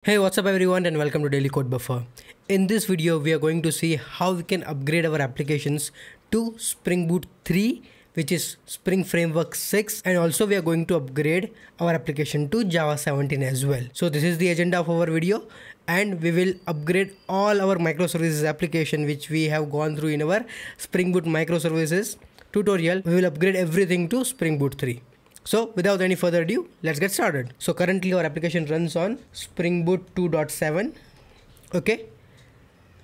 Hey, what's up everyone and welcome to Daily Code Buffer. In this video, we are going to see how we can upgrade our applications to Spring Boot 3, which is Spring Framework 6, and also we are going to upgrade our application to Java 17 as well. So this is the agenda of our video, and we will upgrade all our microservices application which we have gone through in our Spring Boot microservices tutorial. We will upgrade everything to Spring Boot 3. So without any further ado, let's get started. So currently our application runs on Spring Boot 2.7, okay,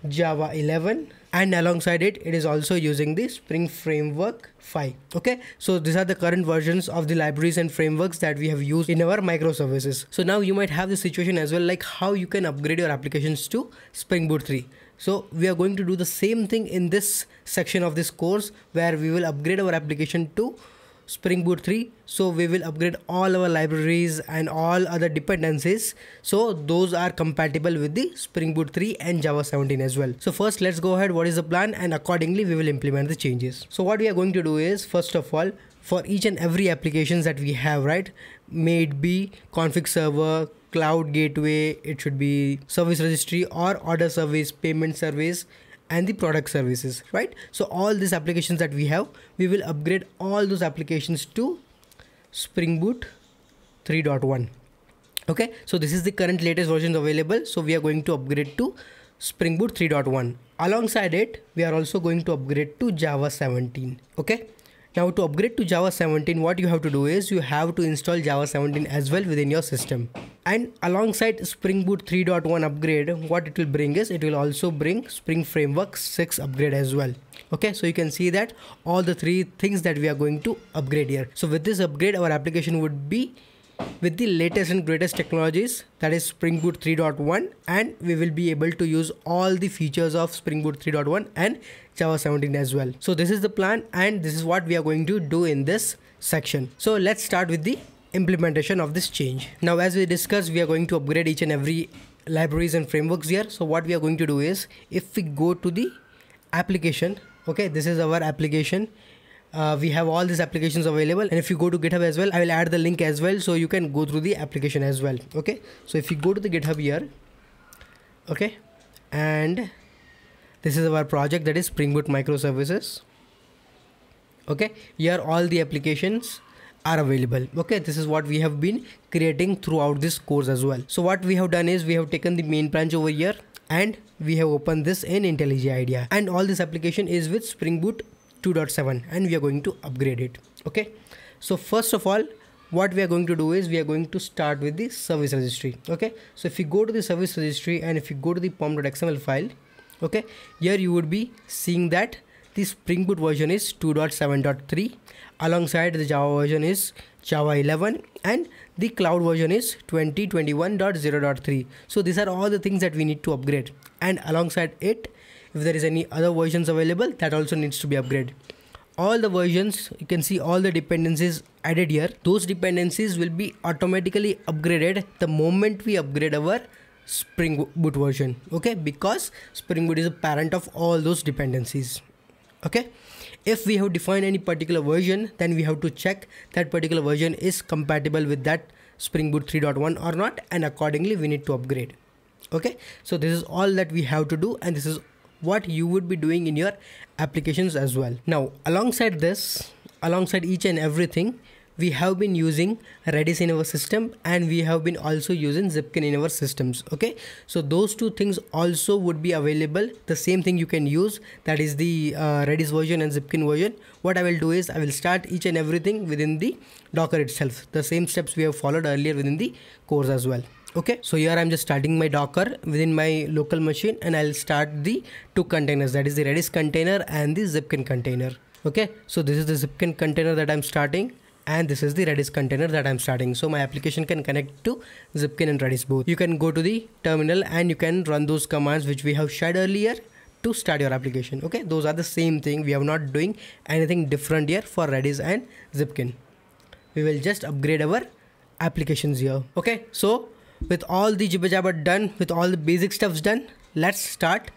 Java 11, and alongside it is also using the Spring Framework 5. Okay, so these are the current versions of the libraries and frameworks that we have used in our microservices. So now you might have the situation as well, like how you can upgrade your applications to Spring Boot 3. So we are going to do the same thing in this section of this course, where we will upgrade our application to Spring Boot 3. So we will upgrade all our libraries and all other dependencies, so those are compatible with the Spring Boot 3 and Java 17 as well. So first let's go ahead, what is the plan, and accordingly we will implement the changes. So what we are going to do is, first of all, for each and every applications that we have, right, may it be config server, cloud gateway, it should be service registry or order service, payment service, and the product services, right? So all these applications that we have, we will upgrade all those applications to Spring Boot 3.1. okay, so this is the current latest version available, so we are going to upgrade to Spring Boot 3.1. alongside it, we are also going to upgrade to Java 17. okay, now to upgrade to Java 17, what you have to do is you have to install Java 17 as well within your system. And alongside Spring Boot 3.1 upgrade, what it will bring is, it will also bring Spring Framework 6 upgrade as well. Okay, so you can see that all the three things that we are going to upgrade here. So with this upgrade, our application would be with the latest and greatest technologies, that is Spring Boot 3.1, and we will be able to use all the features of Spring Boot 3.1 and Java 17 as well. So this is the plan, and this is what we are going to do in this section. So let's start with the implementation of this change. Now, as we discussed, we are going to upgrade each and every libraries and frameworks here. So what we are going to do is, if we go to the application, okay, this is our application. We have all these applications available, and if you go to GitHub as well, I will add the link as well, so you can go through the application as well. Okay, so if you go to the GitHub here, okay, and this is our project, that is Spring Boot microservices. Okay, here all the applications are available. Okay, this is what we have been creating throughout this course as well. So what we have done is, we have taken the main branch over here and we have opened this in IntelliJ IDEA, and all this application is with Spring Boot 2.7, and we are going to upgrade it. Okay, so first of all, what we are going to do is, we are going to start with the service registry. Okay, so if you go to the service registry and if you go to the pom.xml file, okay, here you would be seeing that the Spring Boot version is 2.7.3, alongside the Java version is Java 11, and the cloud version is 2021.0.3. so these are all the things that we need to upgrade, and alongside it, if there is any other versions available, that also needs to be upgraded. All the versions, you can see all the dependencies added here. Those dependencies will be automatically upgraded the moment we upgrade our Spring Boot version. Okay, because Spring Boot is a parent of all those dependencies. Okay, if we have defined any particular version, then we have to check that particular version is compatible with that Spring Boot 3.1 or not, and accordingly we need to upgrade. Okay, so this is all that we have to do, and this is what you would be doing in your applications as well. Now, alongside this, alongside each and everything, we have been using Redis in our system, and we have been also using Zipkin in our systems. Okay, so those two things also would be available. The same thing you can use, that is the Redis version and Zipkin version. What I will do is, I will start each and everything within the Docker itself, the same steps we have followed earlier within the course as well. Okay, so here I'm just starting my Docker within my local machine, and I'll start the two containers, that is the Redis container and the Zipkin container. Okay, so this is the Zipkin container that I'm starting, and this is the Redis container that I'm starting. So my application can connect to Zipkin and Redis both. You can go to the terminal and you can run those commands which we have shared earlier to start your application. Okay, those are the same thing. We are not doing anything different here for Redis and Zipkin. We will just upgrade our applications here. Okay, so with all the jibber jabber done, with all the basic stuffs done, let's start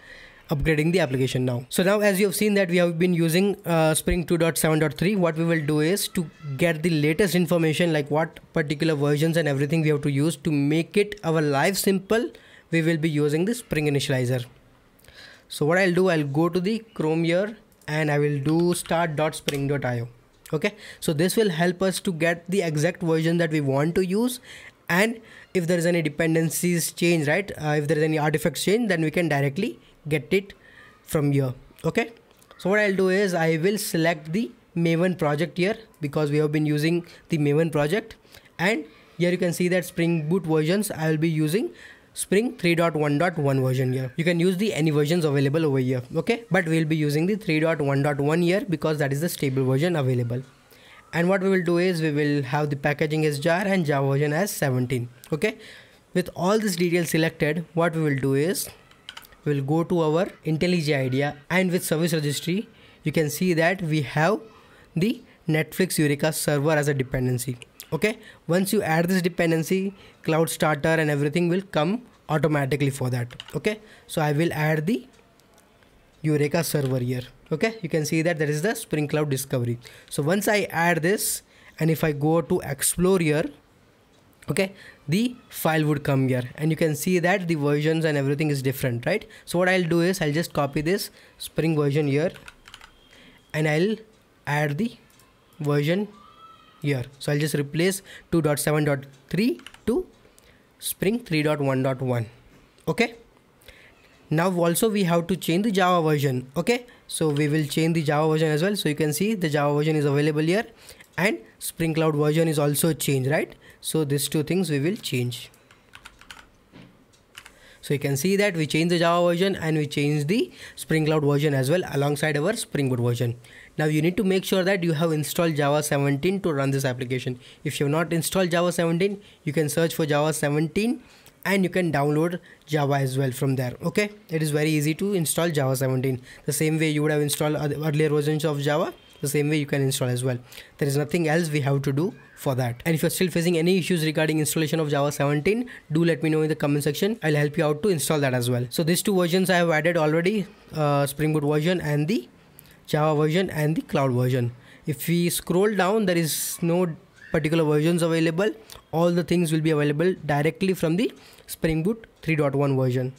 upgrading the application now. So now as you have seen that we have been using Spring 2.7.3, what we will do is to get the latest information like what particular versions and everything we have to use to make it our life simple, we will be using the Spring Initializer. So what I'll do, I'll go to the Chrome here and I will do start.spring.io. Okay, so this will help us to get the exact version that we want to use, and if there is any dependencies change, right, if there is any artifacts change, then we can directly get it from here. Okay, so what I'll do is I will select the Maven project here because we have been using the Maven project, and here you can see that Spring Boot versions I will be using Spring 3.1.1 version here. You can use the any versions available over here. Okay, but we'll be using the 3.1.1 here because that is the stable version available. And what we will do is we will have the packaging as jar and Java version as 17. Okay, with all this details selected, what we will do is we will go to our IntelliJ IDEA, and with service registry you can see that we have the Netflix Eureka server as a dependency. Okay, once you add this dependency, Cloud Starter and everything will come automatically for that. Okay, so I will add the Eureka server here. Okay, you can see that there is the Spring Cloud Discovery. So once I add this, and if I go to explore here, okay, the file would come here, and you can see that the versions and everything is different, right? So what I'll do is I'll just copy this Spring version here and I'll add the version here. So I'll just replace 2.7.3 to Spring 3.1.1. Okay, now also we have to change the Java version. Okay, so we will change the Java version as well. So you can see the Java version is available here, and Spring Cloud version is also changed, right? So these two things we will change. So you can see that we change the Java version and we change the Spring Cloud version as well alongside our Spring Boot version. Now you need to make sure that you have installed Java 17 to run this application. If you have not installed Java 17, you can search for Java 17 and you can download Java as well from there. Okay, it is very easy to install Java 17. The same way you would have installed earlier versions of Java, the same way you can install as well. There is nothing else we have to do for that. And if you're still facing any issues regarding installation of Java 17, do let me know in the comment section. I'll help you out to install that as well. So these two versions I have added already, Spring Boot version and the Java version and the cloud version. If we scroll down, there is no particular versions available. All the things will be available directly from the Spring Boot 3.1 version.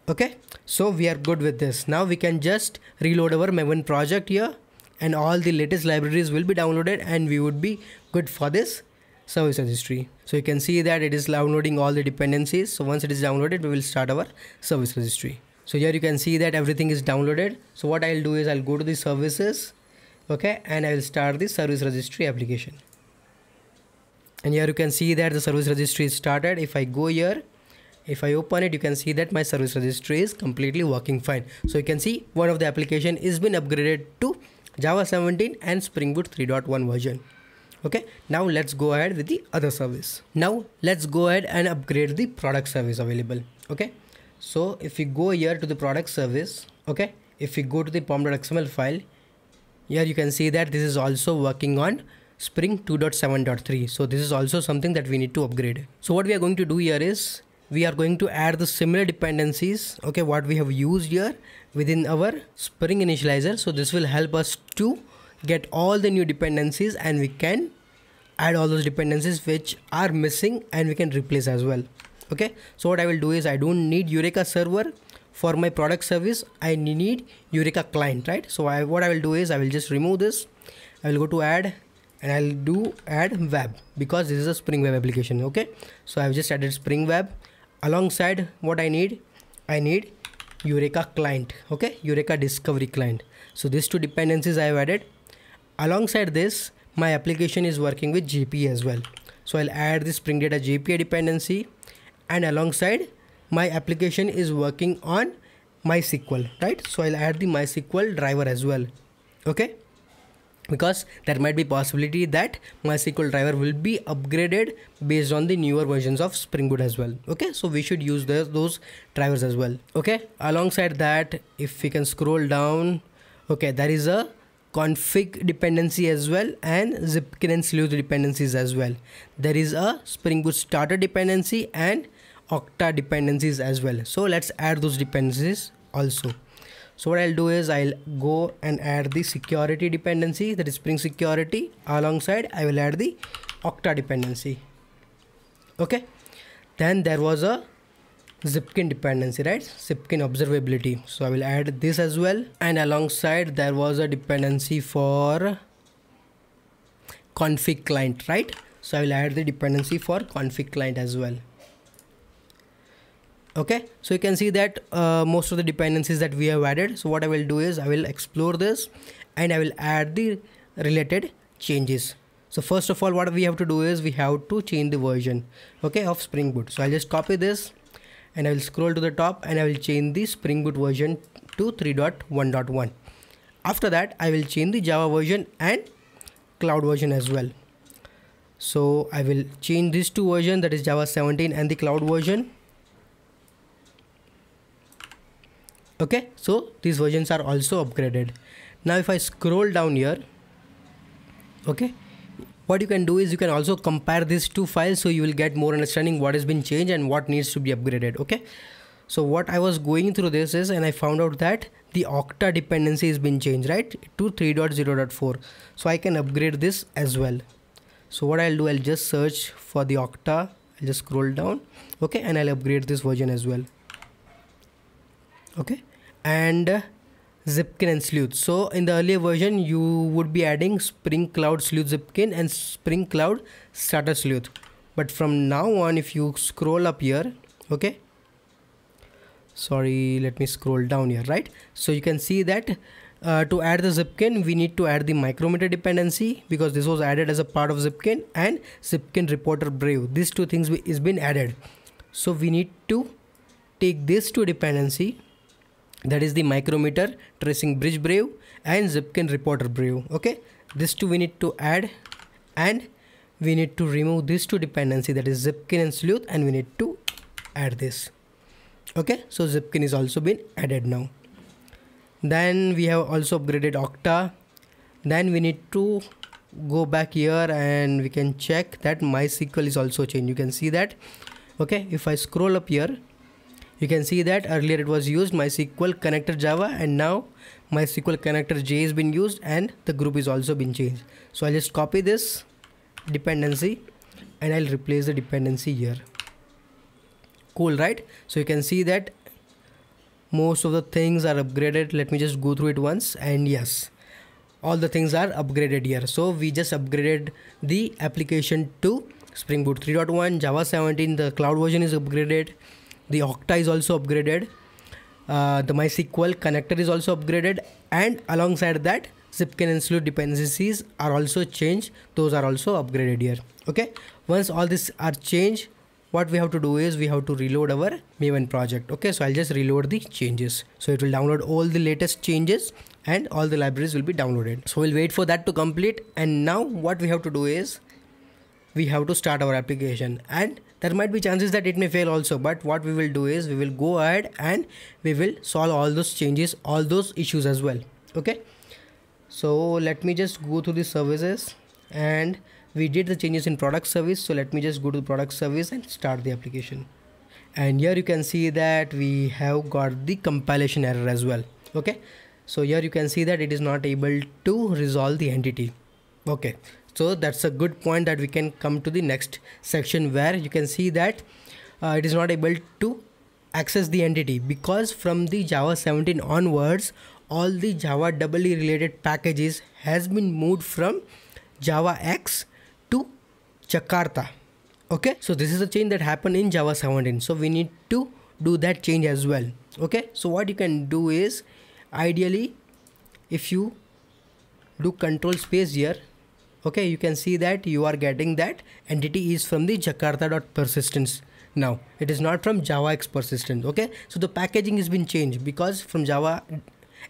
Okay, so we are good with this. Now we can just reload our Maven project here, and all the latest libraries will be downloaded, and we would be good for this service registry. So you can see that it is downloading all the dependencies. So once it is downloaded, we will start our service registry. So here you can see that everything is downloaded. So what I'll do is I'll go to the services, okay, and I will start the service registry application. And here you can see that the service registry is started. If I go here, if I open it, you can see that my service registry is completely working fine. So you can see one of the application is been upgraded to Java 17 and Spring Boot 3.1 version. Okay, now let's go ahead with the other service. Now let's go ahead and upgrade the product service available. Okay, so if we go here to the product service, okay, if we go to the pom.xml file, here you can see that this is also working on Spring 2.7.3. So this is also something that we need to upgrade. So what we are going to do here is we are going to add the similar dependencies, okay, what we have used here within our Spring Initializer. So this will help us to get all the new dependencies, and we can add all those dependencies which are missing, and we can replace as well. Okay, so what I will do is I don't need Eureka server for my product service. I need Eureka client, right? So what I will do is I will just remove this. I will go to add, and I'll do add web because this is a Spring Web application. Okay, so I've just added Spring Web. Alongside what I need Eureka client, okay, Eureka discovery client. So these two dependencies I have added. Alongside this, my application is working with JPA as well. So I'll add the Spring Data JPA dependency, and alongside my application is working on MySQL, right? So I'll add the MySQL driver as well. Okay, because there might be possibility that MySQL driver will be upgraded based on the newer versions of Spring Boot as well. Okay, so we should use those drivers as well. Okay, alongside that, if we can scroll down, okay, there is a config dependency as well, and Zipkin and Sleuth dependencies as well. There is a Spring Boot starter dependency and Okta dependencies as well. So let's add those dependencies also. So what I'll do is I'll go and add the security dependency, that is Spring Security. Alongside I will add the Okta dependency. Okay, then there was a Zipkin dependency, right? Zipkin observability. So I will add this as well. And alongside there was a dependency for config client, right? So I will add the dependency for config client as well. Okay, so you can see that most of the dependencies that we have added. So what I will do is I will explore this and I will add the related changes. So first of all, what we have to do is we have to change the version, okay, of Spring Boot. So I'll just copy this and I will scroll to the top and I will change the Spring Boot version to 3.1.1. After that, I will change the Java version and cloud version as well. So I will change these two versions, that is Java 17 and the cloud version. Okay, so these versions are also upgraded. Now if I scroll down here, okay, what you can do is you can also compare these two files, so you will get more understanding what has been changed and what needs to be upgraded. Okay, so what I was going through this is, and I found out that the Okta dependency has been changed, right, to 3.0.4. so I can upgrade this as well. So what I'll do, I'll just search for the Okta, I'll just scroll down, okay, and I'll upgrade this version as well. Okay, and Zipkin and Sleuth. So in the earlier version you would be adding Spring Cloud Sleuth Zipkin and Spring Cloud Starter Sleuth, but from now on if you scroll up here, okay, sorry, let me scroll down here, right? So you can see that to add the Zipkin we need to add the Micrometer dependency, because this was added as a part of Zipkin, and Zipkin Reporter Brave. These two things is been added. So we need to take this two dependency, that is the Micrometer Tracing Bridge Brave and Zipkin Reporter Brave. Okay, these two we need to add, and we need to remove these two dependency, that is Zipkin and Sleuth, and we need to add this. Okay, so Zipkin is also been added now. Then we have also upgraded Okta. Then we need to go back here and we can check that MySQL is also changed. You can see that. Okay, if I scroll up here, you can see that earlier it was used MySQL Connector Java, and now MySQL Connector J has been used and the group is also been changed. So I'll just copy this dependency and I'll replace the dependency here. Cool, right? So you can see that most of the things are upgraded. Let me just go through it once, and yes, all the things are upgraded here. So we just upgraded the application to Spring Boot 3.1, Java 17, the cloud version is upgraded. The Okta is also upgraded, the MySQL connector is also upgraded, and alongside that Zipkin and Sleuth dependencies are also changed. Those are also upgraded here. Okay, once all these are changed, what we have to do is we have to reload our Maven project. Okay, so I'll just reload the changes. So it will download all the latest changes and all the libraries will be downloaded. So we'll wait for that to complete, and now what we have to do is we have to start our application, and there might be chances that it may fail also, but what we will do is we will go ahead and we will solve all those changes, all those issues as well. Okay, so let me just go to the services, and we did the changes in product service. So let me just go to the product service and start the application, and here you can see that we have got the compilation error as well. Okay, so here you can see that it is not able to resolve the entity. Okay, so that's a good point that we can come to the next section, where you can see that it is not able to access the entity, because from the Java 17 onwards all the Java EE related packages has been moved from JavaX to Jakarta. Okay, so this is a change that happened in Java 17, so we need to do that change as well. Okay, so what you can do is, ideally if you do control space here, okay, you can see that you are getting that entity is from the Jakarta.persistence. Now it is not from JavaX persistence. Okay, so the packaging has been changed, because from JavaX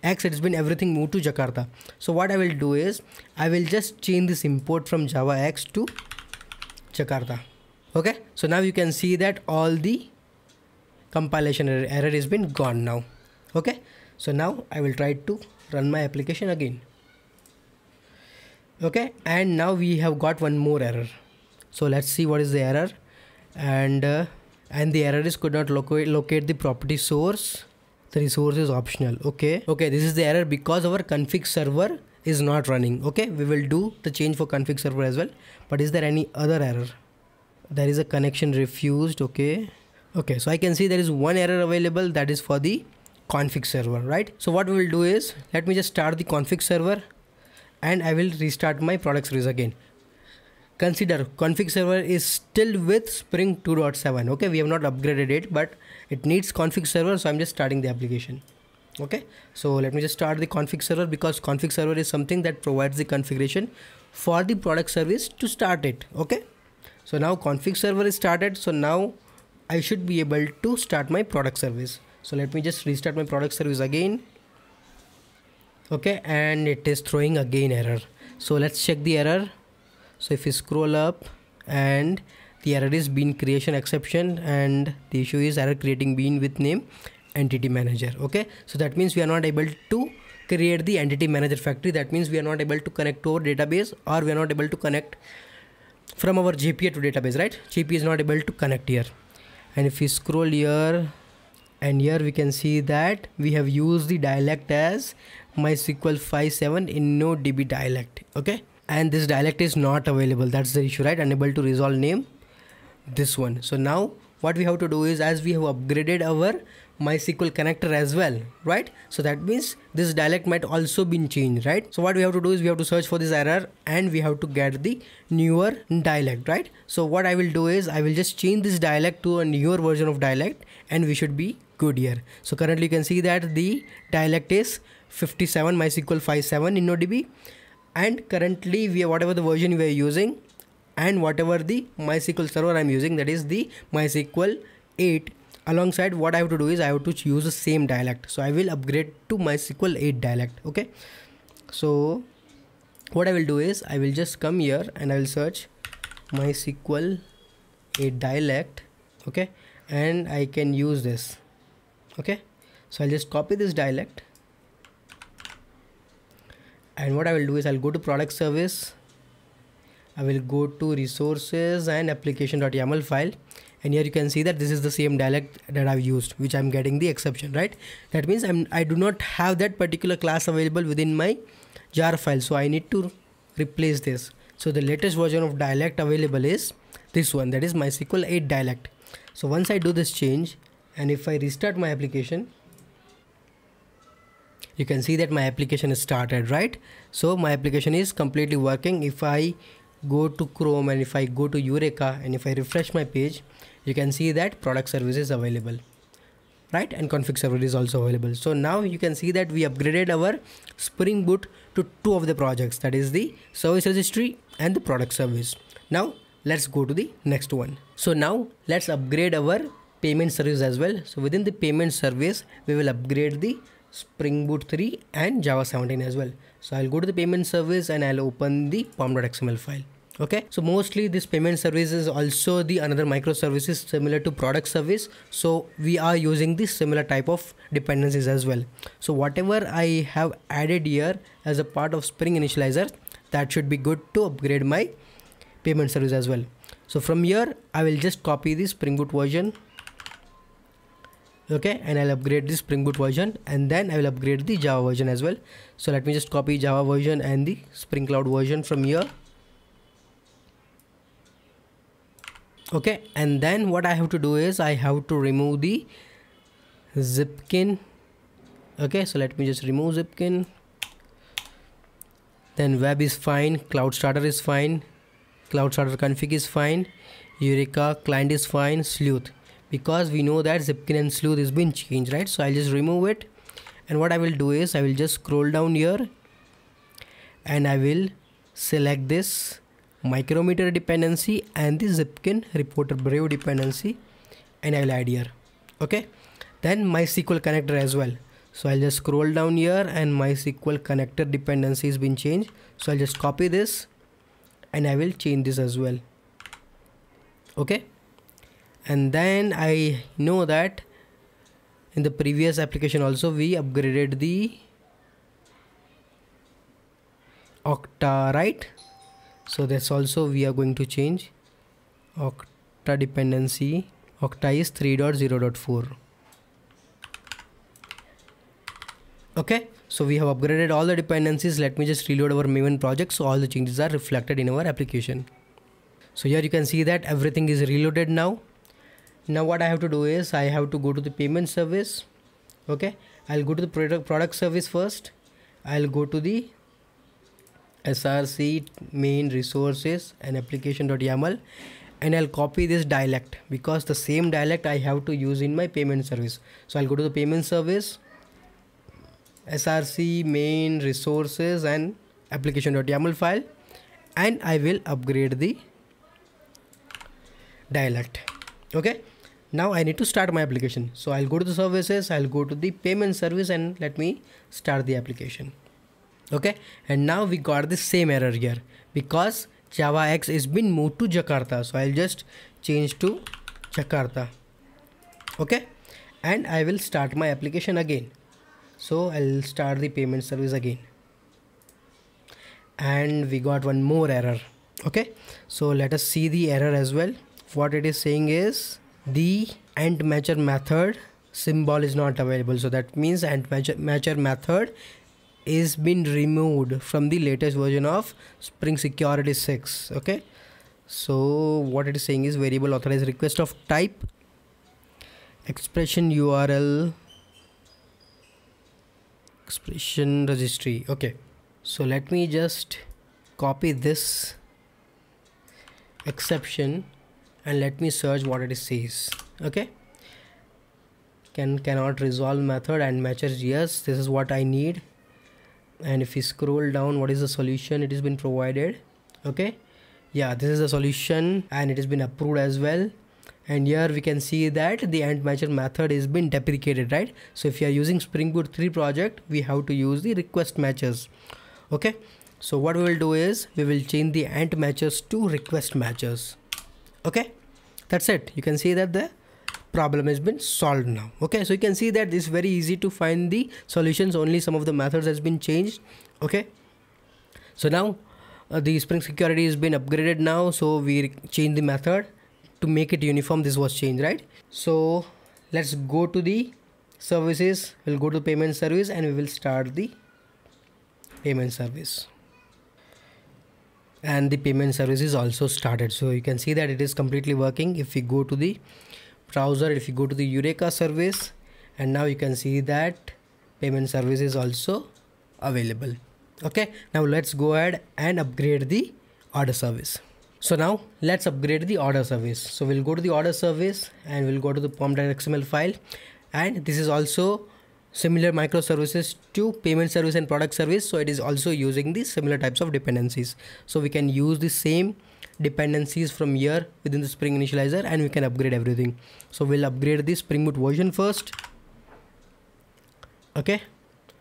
it has been everything moved to Jakarta. So what I will do is I will just change this import from JavaX to Jakarta. Okay, so now you can see that all the compilation error has been gone now. Okay, so now I will try to run my application again. Okay, and now we have got one more error. So let's see what is the error, and and the error is could not locate the property source. The resource is optional. Okay, this is the error because our config server is not running. Okay, we will do the change for config server as well. But is there any other error? There is a connection refused. Okay, so I can see there is one error available, that is for the config server, right? So what we will do is, let me just start the config server and I will restart my product service again. Consider config server is still with Spring 2.7. okay, we have not upgraded it, but it needs config server, so I'm just starting the application. Okay, so let me just start the config server, because config server is something that provides the configuration for the product service to start it. Okay, so now config server is started, so now I should be able to start my product service. So let me just restart my product service again. Okay, and it is throwing again error. So let's check the error. So if you scroll up, and the error is bean creation exception, and the issue is error creating bean with name entity manager. Okay, so that means we are not able to create the entity manager factory. That means we are not able to connect to our database, or we are not able to connect from our JPA to database, right? JPA is not able to connect here. And if we scroll here, and here we can see that we have used the dialect as MySQL 5.7 InnoDB dialect. Okay, and this dialect is not available. That's the issue, right? Unable to resolve name, this one. So now what we have to do is, as we have upgraded our MySQL connector as well, right? So that means this dialect might also been changed, right? So what we have to do is, we have to search for this error and we have to get the newer dialect, right? So what I will do is, I will just change this dialect to a newer version of dialect and we should be good here. So currently you can see that the dialect is 57 MySQL 5.7 InnoDB, and currently we have whatever the version we are using and whatever the MySQL server I'm using, that is the MySQL 8. Alongside, what I have to do is, I have to use the same dialect. So I will upgrade to MySQL 8 dialect. Okay, so what I will do is, I will just come here and I will search MySQL 8 dialect. Okay, and I can use this. Okay, so I'll just copy this dialect, and what I will do is, I'll go to product service, I will go to resources and application.yaml file, and here you can see that this is the same dialect that I've used, which I'm getting the exception, right? That means I do not have that particular class available within my jar file, so I need to replace this. So the latest version of dialect available is this one, that is MySQL 8 dialect. So once I do this change, and if I restart my application, you can see that my application is started, right? So my application is completely working. If I go to Chrome and if I go to Eureka and if I refresh my page, you can see that product service is available, right? And config server is also available. So now you can see that we upgraded our Spring Boot to two of the projects, that is the service registry and the product service. Now let's go to the next one. So now let's upgrade our payment service as well. So within the payment service, we will upgrade the Spring Boot 3 and Java 17 as well. So I'll go to the payment service and I'll open the pom.xml file. Okay, so mostly this payment service is also the another microservices similar to product service. So we are using this similar type of dependencies as well. So whatever I have added here as a part of Spring Initializer, that should be good to upgrade my payment service as well. So from here, I will just copy the Spring Boot version. Okay, and I'll upgrade the Spring Boot version, and then I will upgrade the Java version as well. So let me just copy Java version and the Spring Cloud version from here. Okay, and then what I have to do is, I have to remove the Zipkin. Okay, so let me just remove Zipkin. Then web is fine, Cloud Starter is fine, Cloud Starter config is fine, Eureka client is fine, Sleuth, because we know that Zipkin and Sleuth has been changed, right? So I'll just remove it, and what I will do is, I will just scroll down here and I will select this Micrometer dependency and the Zipkin Reporter Brave dependency, and I will add here. Okay, then MySQL connector as well. So I'll just scroll down here and MySQL connector dependency has been changed. So I'll just copy this and I will change this as well. Okay, and then I know that in the previous application also we upgraded the Okta, right? So that's also we are going to change Okta dependency, Octa is 3.0.4. Okay, so we have upgraded all the dependencies. Let me just reload our Maven project so all the changes are reflected in our application. So here you can see that everything is reloaded now. Now what I have to do is I have to go to the payment service. Okay, I'll go to the product service first. I'll go to the src main resources and application.yaml, and I'll copy this dialect because the same dialect I have to use in my payment service. So I'll go to the payment service, src main resources and application.yaml file, and I will upgrade the dialect. Okay, now I need to start my application. So I'll go to the services, I'll go to the payment service, and let me start the application. Okay, and now we got the same error here because JavaX is been moved to Jakarta. So I'll just change to Jakarta. Okay, and I will start my application again. So I'll start the payment service again, and we got one more error. Okay, so let us see the error as well. What it is saying is the AntMatcher method symbol is not available. So that means AntMatcher method is been removed from the latest version of Spring Security 6. Okay, so what it is saying is variable authorized request of type expression URL expression registry. Okay, so let me just copy this exception and let me search what it says. Okay, cannot resolve method and matches. Yes, this is what I need. And if we scroll down, what is the solution? It has been provided. Okay, yeah, this is the solution and it has been approved as well. And here we can see that the AntMatcher method has been deprecated, right? So if you are using Spring Boot 3 project, we have to use the request matches. Okay, so what we will do is we will change the AntMatchers to request matches. Okay, that's it. You can see that the problem has been solved now. Okay, so you can see that it's very easy to find the solutions. Only some of the methods has been changed. Okay, so now the Spring Security has been upgraded now. So we change the method to make it uniform. This was changed, right? So let's go to the services. We'll go to payment service and we will start the payment service. And the payment service is also started. So you can see that it is completely working. If we go to the browser, if you go to the Eureka service, and now you can see that payment service is also available. Okay, now let's go ahead and upgrade the order service. So now let's upgrade the order service. So we'll go to the order service and we'll go to the pom.xml file, and this is also similar microservices to payment service and product service. So it is also using the similar types of dependencies. So we can use the same dependencies from here within the Spring Initializer and we can upgrade everything. So we'll upgrade the Spring Boot version first. Okay,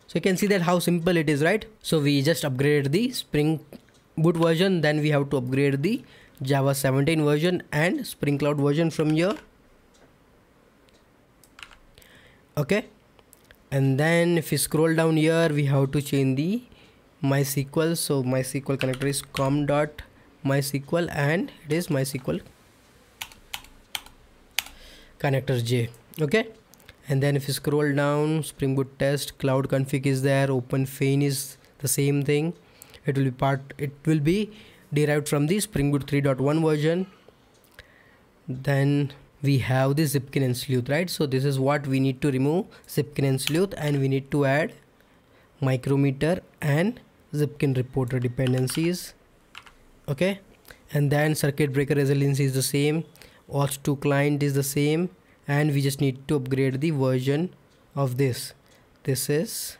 so you can see that how simple it is, right? So we just upgraded the Spring Boot version, then we have to upgrade the Java 17 version and Spring Cloud version from here. Okay, and then if you scroll down here, we have to change the MySQL. So MySQL connector is com.mysql and it is MySQL connector J. Okay, and then if you scroll down, Spring Boot test cloud config is there, OpenFeign is the same thing. It will be derived from the Spring Boot 3.1 version. Then we have the Zipkin and Sleuth, right? So this is what we need to remove, Zipkin and Sleuth, and we need to add Micrometer and Zipkin reporter dependencies. Okay, and then circuit breaker resiliency is the same, auth2 client is the same, and we just need to upgrade the version of this. This is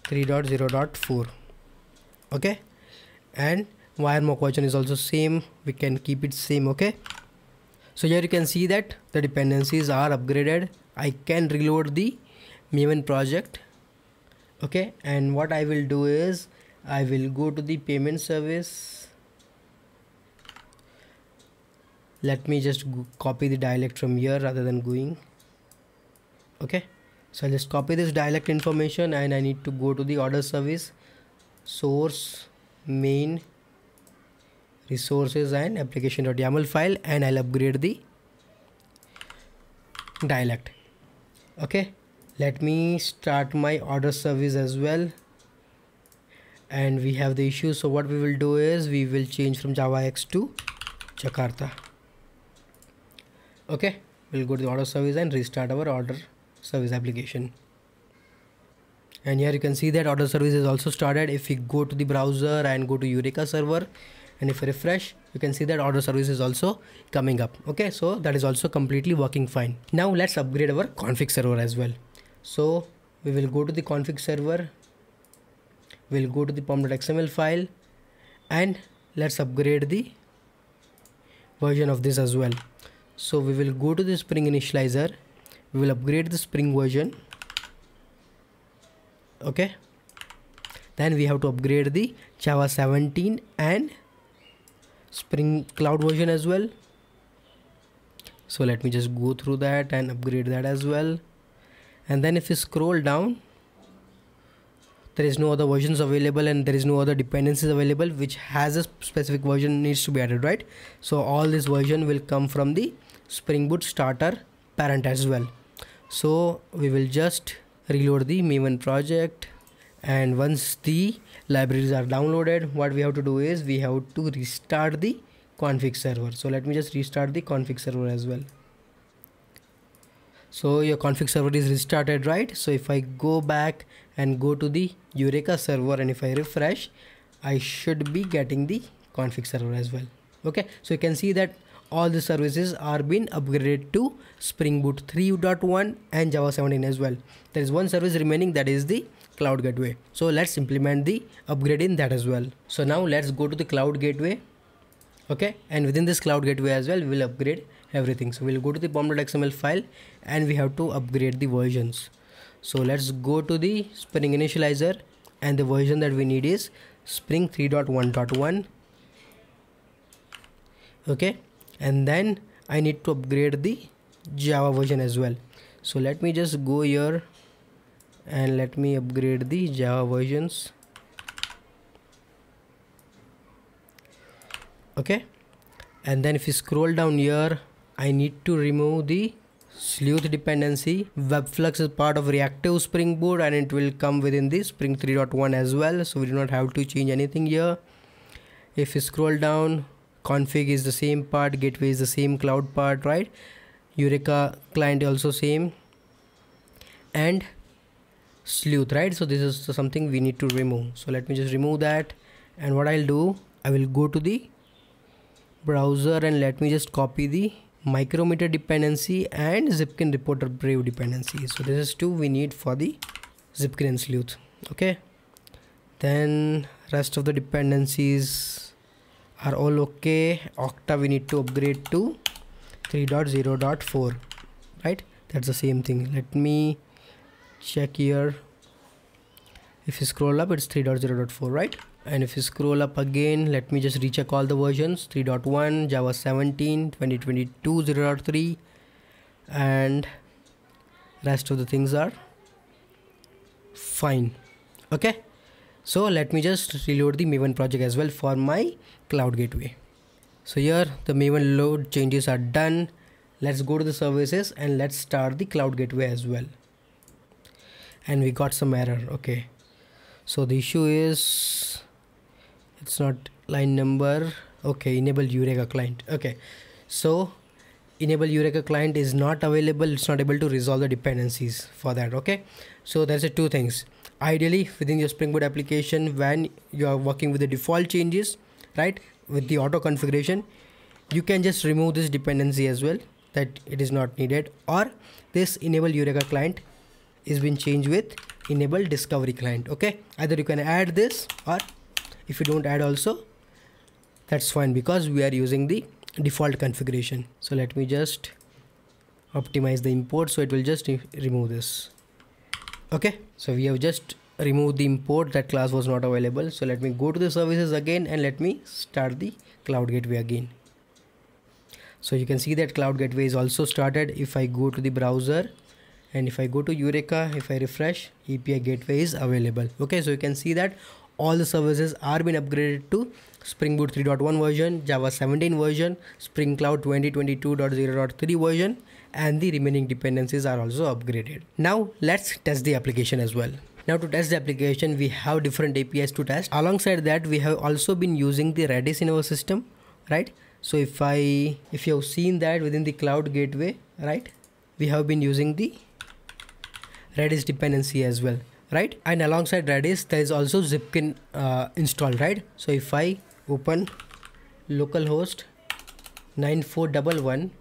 3.0.4. okay, and WireMock version is also same, we can keep it same. Okay, so here you can see that the dependencies are upgraded. I can reload the Maven project. Okay, and what I will do is I will go to the payment service. Let me just copy the dialect from here rather than going. Okay, so I'll just copy this dialect information and I need to go to the order service, source main resources and application.yaml file, and I'll upgrade the dialect. Okay, let me start my order service as well. And we have the issue, so what we will do is we will change from JavaX to Jakarta. Okay, we'll go to the order service and restart our order service application. And here you can see that order service is also started. If we go to the browser and go to Eureka server, and if we refresh, you can see that order service is also coming up. Okay, so that is also completely working fine. Now let's upgrade our config server as well. So we will go to the config server, we'll go to the pom.xml file, and let's upgrade the version of this as well. So we will go to the Spring Initializer, we will upgrade the Spring version. Okay, then we have to upgrade the Java 17 and Spring Cloud version as well. So let me just go through that and upgrade that as well. And then if you scroll down, there is no other versions available and there is no other dependencies available which has a specific version needs to be added, right? So all this version will come from the Spring Boot starter parent as well. So we will just reload the Maven project, and once the libraries are downloaded, what we have to do is we have to restart the config server. So let me just restart the config server as well. So your config server is restarted, right? So if I go back and go to the Eureka server and if I refresh, I should be getting the config server as well. Okay, so you can see that all the services are being upgraded to Spring Boot 3.1 and Java 17 as well. There is one service remaining, that is the Cloud Gateway. So let's implement the upgrade in that as well. So now let's go to the Cloud Gateway. Okay, and within this Cloud Gateway as well, we will upgrade everything. So we'll go to the pom.xml file and we have to upgrade the versions. So let's go to the Spring Initializer, and the version that we need is Spring 3.1.1. Okay, and then I need to upgrade the Java version as well. So let me just go here and let me upgrade the Java versions. Okay, and then if you scroll down here, I need to remove the Sleuth dependency. Webflux is part of reactive Spring Boot and it will come within the Spring 3.1 as well, so we do not have to change anything here. If you scroll down, config is the same part, gateway is the same cloud part, right? Eureka client also same, and Sleuth, right? So this is something we need to remove. So let me just remove that, and what I'll do, I will go to the browser and let me just copy the Micrometer dependency and Zipkin Reporter Brave dependency. So this is two we need for the Zipkin and Sleuth. Okay, then rest of the dependencies are all okay. Okta we need to upgrade to 3.0.4, right? That's the same thing. Let me check here. If you scroll up, it's 3.0.4, right? And if you scroll up again, let me just recheck all the versions: 3.1, Java 17, 2022 0.3, and rest of the things are fine. Okay, so let me just reload the Maven project as well for my Cloud Gateway. So here the Maven load changes are done. Let's go to the services and let's start the Cloud Gateway as well. And we got some error. Okay, so the issue is it's not line number. Okay, enable Eureka client. Okay, so enable Eureka client is not available. It's not able to resolve the dependencies for that. Okay, so there's a two things. Ideally within your Spring Boot application, when you are working with the default changes, right, with the auto configuration, you can just remove this dependency as well, that it is not needed, or this enable Eureka client is been changed with enable discovery client. Okay, either you can add this, or if you don't add also, that's fine, because we are using the default configuration. So let me just optimize the import, so it will just remove this. Okay, so we have just removed the import, that class was not available. So let me go to the services again and let me start the Cloud Gateway again. So you can see that Cloud Gateway is also started. If I go to the browser and if I go to Eureka, if I refresh, API Gateway is available. Okay, so you can see that all the services are being upgraded to Spring Boot 3.1 version, Java 17 version, Spring Cloud 2022.0.3 version, and the remaining dependencies are also upgraded. Now let's test the application as well. Now to test the application, we have different APIs to test. Alongside that, we have also been using the Redis in our system, right? So if you have seen that within the cloud gateway, right, we have been using the Redis dependency as well, right? And alongside Redis, there is also Zipkin installed, right? So if I open localhost 9411,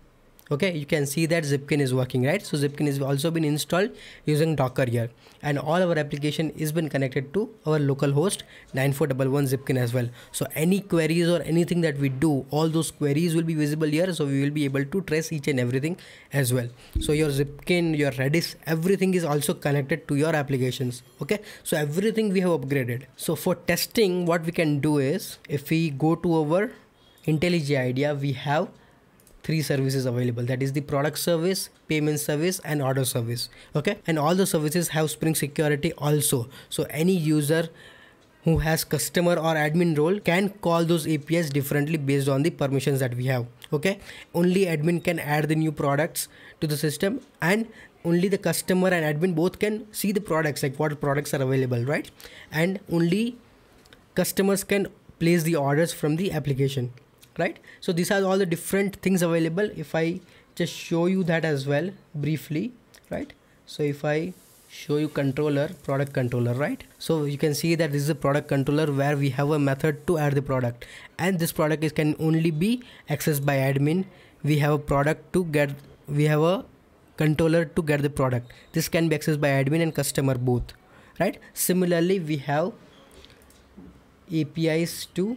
okay, you can see that Zipkin is working, right? So Zipkin has also been installed using Docker here, and all our application is been connected to our localhost 9411 Zipkin as well. So any queries or anything that we do, all those queries will be visible here, so we will be able to trace each and everything as well. So your Zipkin, your Redis, everything is also connected to your applications, okay? So everything we have upgraded. So for testing, what we can do is, if we go to our IntelliJ IDEA, we have 3 services available, that is the product service, payment service, and order service, okay? And all the services have Spring Security also. So any user who has customer or admin role can call those APIs differently based on the permissions that we have, okay? Only admin can add the new products to the system, and only the customer and admin both can see the products, like what products are available, right? And only customers can place the orders from the application, right? So these are all the different things available. If I just show you that as well briefly, right? So if I show you controller, product controller, right? So you can see that this is a product controller where we have a method to add the product, and this product can only be accessed by admin. We have a controller to get the product. This can be accessed by admin and customer both, right? Similarly, we have APIs to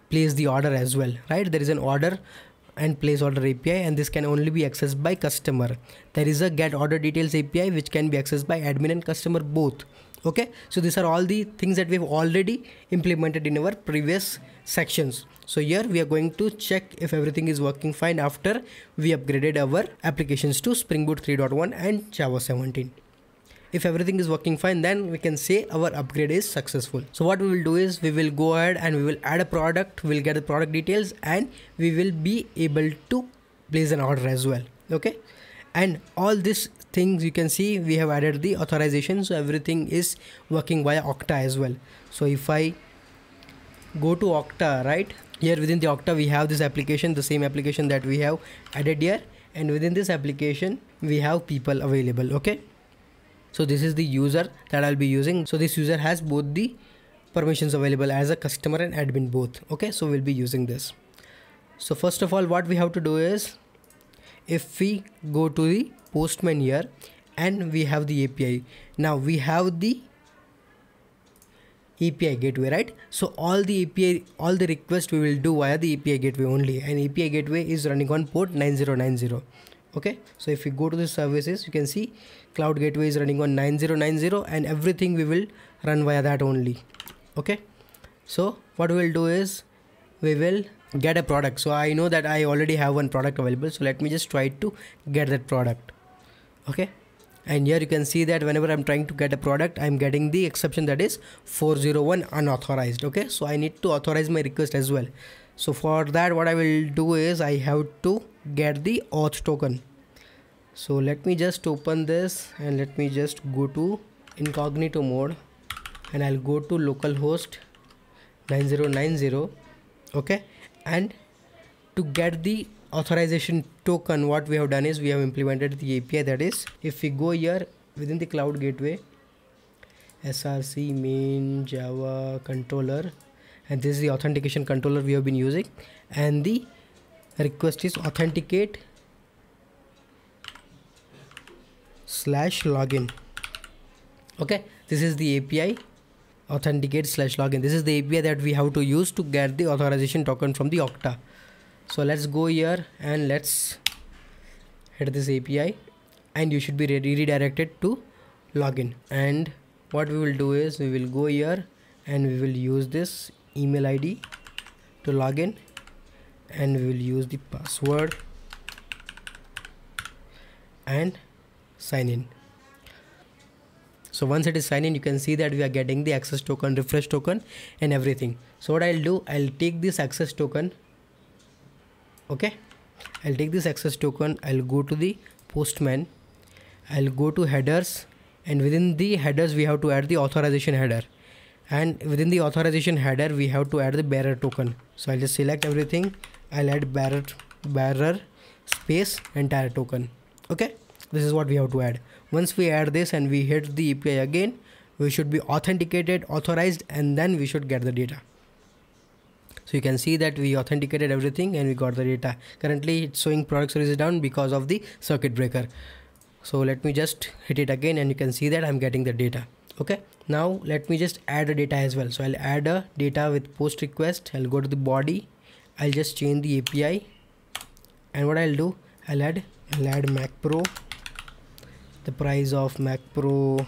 place the order as well, right? There is an order and place order API, and this can only be accessed by customer. There is a get order details API which can be accessed by admin and customer both, okay? So these are all the things that we have already implemented in our previous sections. So here we are going to check if everything is working fine after we upgraded our applications to Spring Boot 3.1 and Java 17. If everything is working fine, then we can say our upgrade is successful. So what we will do is, we will go ahead and we will add a product, we'll get the product details, and we will be able to place an order as well, okay? And all these things you can see, we have added the authorization, so everything is working via Okta as well. So if I go to Okta, right, here within the Okta we have this application, the same application that we have added here, and within this application we have people available, okay? So this is the user that I'll be using. So this user has both the permissions available as a customer and admin both, okay? So we'll be using this. So first of all, what we have to do is, if we go to the Postman here and we have the API, now we have the API gateway, right? So all the requests we will do via the API gateway only, and API gateway is running on port 9090. Okay, so if we go to the services, you can see cloud gateway is running on 9090, and everything we will run via that only, okay? So what we will do is, we will get a product. So I know that I already have one product available, so let me just try to get that product, okay? And here you can see that whenever I'm trying to get a product, I'm getting the exception that is 401 unauthorized, okay? So I need to authorize my request as well. So for that, what I will do is, I have to get the auth token. So let me just open this and let me just go to incognito mode, and I'll go to localhost 9090, okay? And to get the authorization token, what we have done is, we have implemented the API, that is, if we go here within the cloud gateway, src main java controller, and this is the authentication controller we have been using, and the request is authenticate/login, okay? This is the API, authenticate/login. This is the API that we have to use to get the authorization token from the Okta. So let's go here and let's hit this API, and you should be redirected to login. And what we will do is, we will go here and we will use this email ID to login, and we will use the password and sign in. So once it is signed in, you can see that we are getting the access token, refresh token, and everything. So what I'll do, I'll take this access token, okay, I'll take this access token, I'll go to the Postman, I'll go to headers, and within the headers we have to add the authorization header, and within the authorization header we have to add the bearer token. So I'll just select everything, I'll add bearer space entire token. Okay, this is what we have to add. Once we add this and we hit the API again, we should be authenticated, authorized, and then we should get the data. So you can see that we authenticated everything and we got the data. Currently it's showing product service is down because of the circuit breaker. So let me just hit it again and you can see that I'm getting the data. Okay, now let me just add a data as well. So I'll add a data with post request. I'll go to the body, I'll just change the API, and what I'll do, I'll add Mac Pro. The price of Mac Pro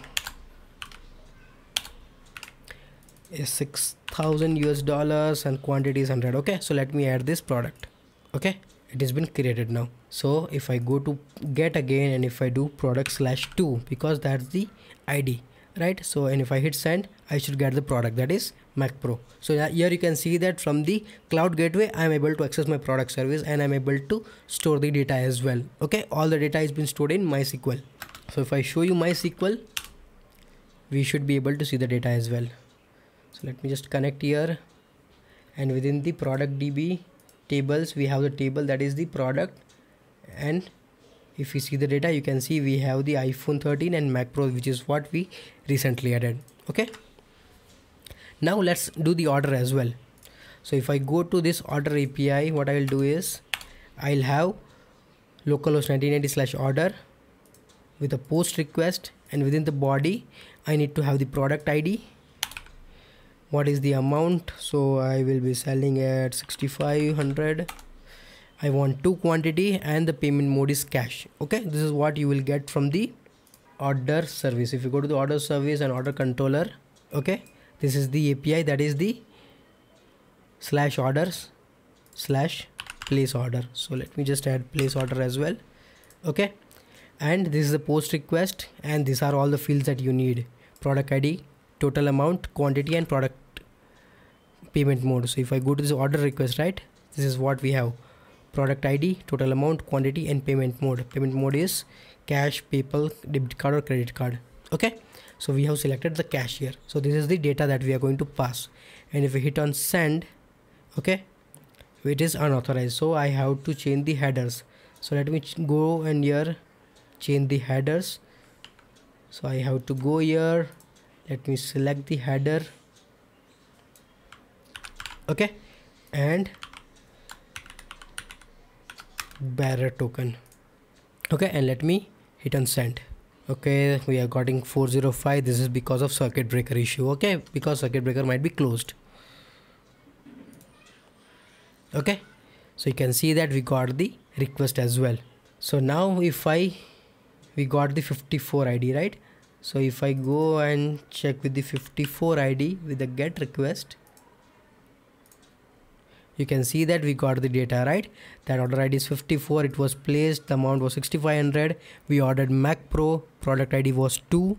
is $6,000 and quantity is 100. Okay, so let me add this product. Okay, it has been created now. So if I go to get again and if I do product/2, because that's the ID, right? So and if I hit send, I should get the product, that is Mac Pro. So here you can see that from the cloud gateway I am able to access my product service and I'm able to store the data as well. Okay, all the data has been stored in MySQL. So if I show you MySQL, we should be able to see the data as well. So let me just connect here, and within the product DB tables we have the table that is the product, and if you see the data you can see we have the iPhone 13 and Mac Pro, which is what we recently added. Okay, now let's do the order as well. So if I go to this order API, what I will do is I'll have localhost 1980/order with a post request, and within the body I need to have the product ID. What is the amount? So I will be selling at 6500. I want 2 quantity and the payment mode is cash. Okay, this is what you will get from the order service. If you go to the order service and order controller, okay, this is the API, that is the /orders/place order. So let me just add place order as well. Okay, and this is the post request, and these are all the fields that you need: product ID, total amount, quantity, and product payment mode. So if I go to this order request, right, this is what we have: product ID, total amount, quantity, and payment mode. Payment mode is cash, PayPal, debit card, or credit card. Okay, so we have selected the cash here. So this is the data that we are going to pass, and if we hit on send, okay, it is unauthorized, so I have to change the headers. So let me go and here change the headers. So I have to go here, let me select the header, okay, and bearer token. Okay, and let me hit on send. Okay, we are getting 405. This is because of circuit breaker issue. Okay, because circuit breaker might be closed. Okay, so you can see that we got the request as well. So now if we got the 54 ID, right? So if I go and check with the 54 ID with the get request, you can see that we got the data, right? That order ID is 54, it was placed, the amount was 6500, we ordered Mac Pro, product ID was 2.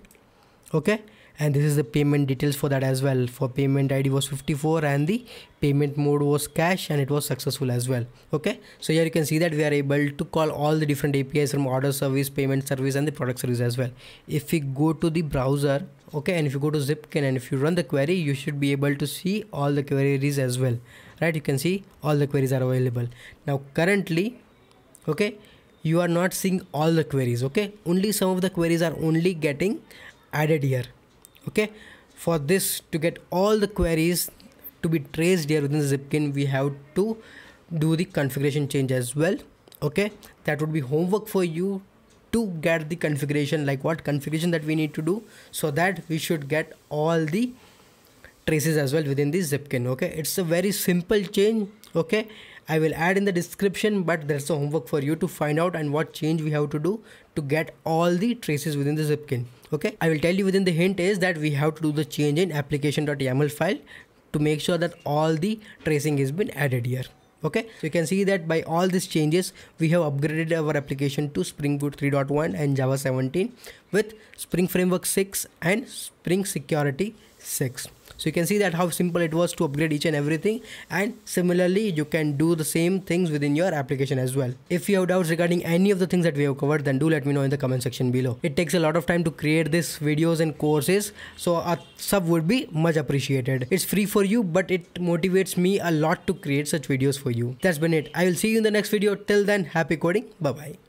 Okay, and this is the payment details for that as well. For payment ID was 54 and the payment mode was cash, and it was successful as well. Okay, so here you can see that we are able to call all the different APIs from order service, payment service, and the product service as well. If we go to the browser, okay, and if you go to Zipkin and if you run the query, you should be able to see all the queries as well, right? You can see all the queries are available. Now currently, okay, you are not seeing all the queries. Okay, only some of the queries are only getting added here. Okay, for this to get all the queries to be traced here within the Zipkin, we have to do the configuration change as well. Okay, that would be homework for you to get the configuration, like what configuration that we need to do, so that we should get all the traces as well within the Zipkin. Okay, it's a very simple change. Okay, I will add in the description, but there's a homework for you to find out and what change we have to do to get all the traces within the Zipkin. Okay, I will tell you within the hint is that we have to do the change in application.yaml file to make sure that all the tracing has been added here. Okay, so you can see that by all these changes we have upgraded our application to Spring Boot 3.1 and Java 17 with Spring Framework 6 and Spring Security 6. So you can see that how simple it was to upgrade each and everything, and similarly you can do the same things within your application as well. If you have doubts regarding any of the things that we have covered, then do let me know in the comment section below. It takes a lot of time to create these videos and courses, so a sub would be much appreciated. It's free for you, but it motivates me a lot to create such videos for you. That's been it. I will see you in the next video. Till then, happy coding. Bye bye.